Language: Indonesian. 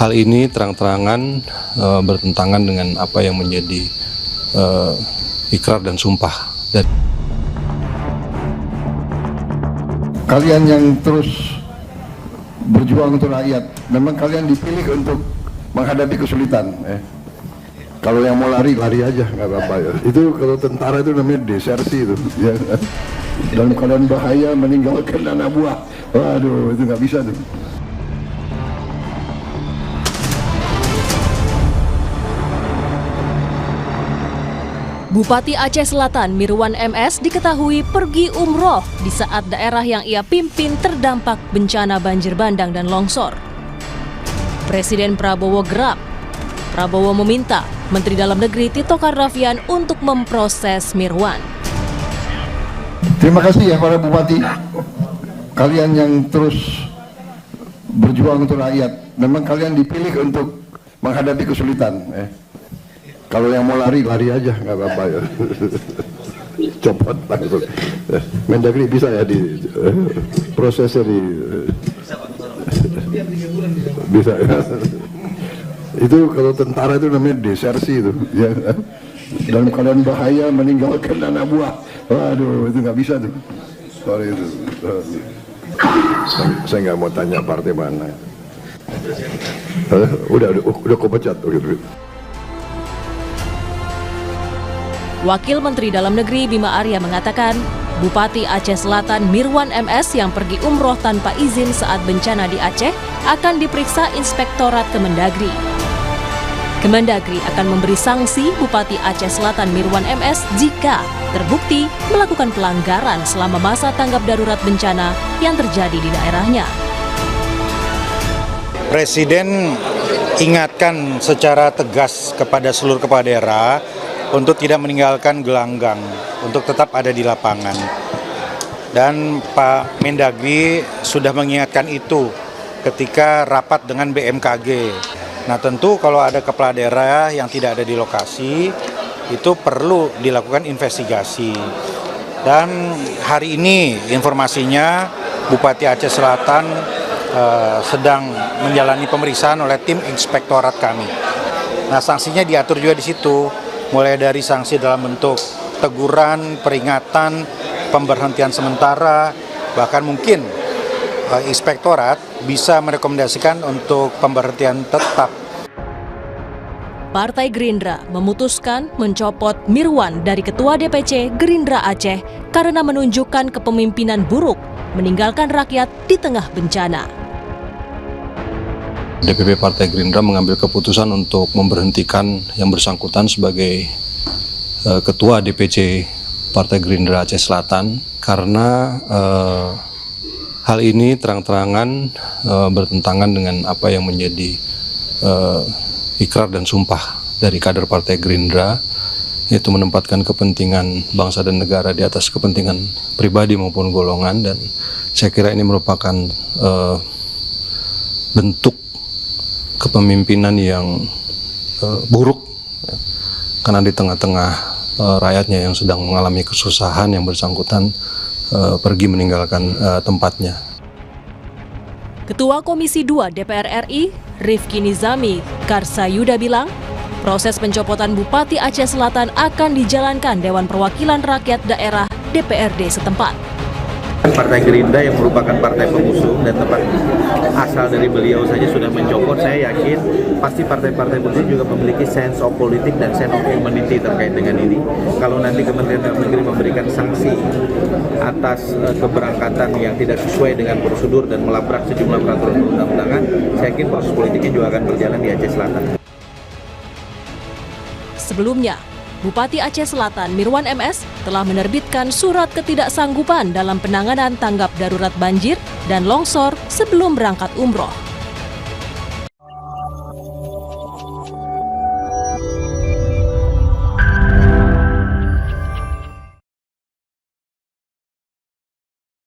hal ini terang-terangan bertentangan dengan apa yang menjadi ikrar dan sumpah. Kalian yang terus berjuang untuk rakyat, memang kalian dipilih untuk menghadapi kesulitan. Kalau yang mau lari aja, nggak apa-apa ya. Itu kalau tentara itu namanya desersi itu. Ya. Dalam keadaan bahaya meninggalkan anak buah. Waduh, itu nggak bisa tuh. Bupati Aceh Selatan Mirwan MS diketahui pergi umroh di saat daerah yang ia pimpin terdampak bencana banjir bandang dan longsor. Presiden Prabowo gerap. Prabowo meminta Menteri Dalam Negeri Tito Karnavian untuk memproses Mirwan. Terima kasih ya para bupati. Kalian yang terus berjuang untuk rakyat. Memang kalian dipilih untuk menghadapi kesulitan. Kalau yang mau lari aja, nggak apa-apa ya. Copot langsung. Mendagri bisa ya di prosesnya bisa ya. Itu kalau tentara itu namanya desersi itu. Ya. Dalam keadaan bahaya meninggalkan anak buah. Waduh, itu nggak bisa tuh. Sorry itu. Saya nggak mau tanya partai mana. Udah kau pecat gitu. Wakil Menteri Dalam Negeri Bima Arya mengatakan, Bupati Aceh Selatan Mirwan MS yang pergi umroh tanpa izin saat bencana di Aceh akan diperiksa Inspektorat Kemendagri. Kemendagri akan memberi sanksi Bupati Aceh Selatan Mirwan MS jika terbukti melakukan pelanggaran selama masa tanggap darurat bencana yang terjadi di daerahnya. Presiden ingatkan secara tegas kepada seluruh kepala daerah untuk tidak meninggalkan gelanggang, untuk tetap ada di lapangan. Dan Pak Mendagri sudah mengingatkan itu ketika rapat dengan BMKG. Nah tentu kalau ada kepala daerah yang tidak ada di lokasi, itu perlu dilakukan investigasi. Dan hari ini informasinya Bupati Aceh Selatan sedang menjalani pemeriksaan oleh tim inspektorat kami. Nah sanksinya diatur juga di situ. Mulai dari sanksi dalam bentuk teguran, peringatan, pemberhentian sementara, bahkan mungkin inspektorat bisa merekomendasikan untuk pemberhentian tetap. Partai Gerindra memutuskan mencopot Mirwan dari Ketua DPC Gerindra Aceh karena menunjukkan kepemimpinan buruk, meninggalkan rakyat di tengah bencana. DPP Partai Gerindra mengambil keputusan untuk memberhentikan yang bersangkutan sebagai Ketua DPC Partai Gerindra Aceh Selatan karena hal ini terang-terangan bertentangan dengan apa yang menjadi ikrar dan sumpah dari kader Partai Gerindra, yaitu menempatkan kepentingan bangsa dan negara di atas kepentingan pribadi maupun golongan, dan saya kira ini merupakan bentuk kepemimpinan yang buruk, ya. Karena di tengah-tengah rakyatnya yang sedang mengalami kesusahan, yang bersangkutan pergi meninggalkan tempatnya. Ketua Komisi 2 DPR RI, Rifki Nizami Karsayuda bilang, proses pencopotan Bupati Aceh Selatan akan dijalankan Dewan Perwakilan Rakyat Daerah DPRD setempat. Partai Gerindra yang merupakan partai pengusung dan tempat asal dari beliau saja sudah mencopot, saya yakin pasti partai-partai politik juga memiliki sense of politik dan sense of humanity terkait dengan ini. Kalau nanti Kementerian Dalam Negeri memberikan sanksi atas keberangkatan yang tidak sesuai dengan prosedur dan melabrak sejumlah peraturan undang-undangan, saya yakin proses politiknya juga akan berjalan di Aceh Selatan. Sebelumnya, Bupati Aceh Selatan Mirwan MS telah menerbitkan surat ketidaksanggupan dalam penanganan tanggap darurat banjir dan longsor sebelum berangkat umroh.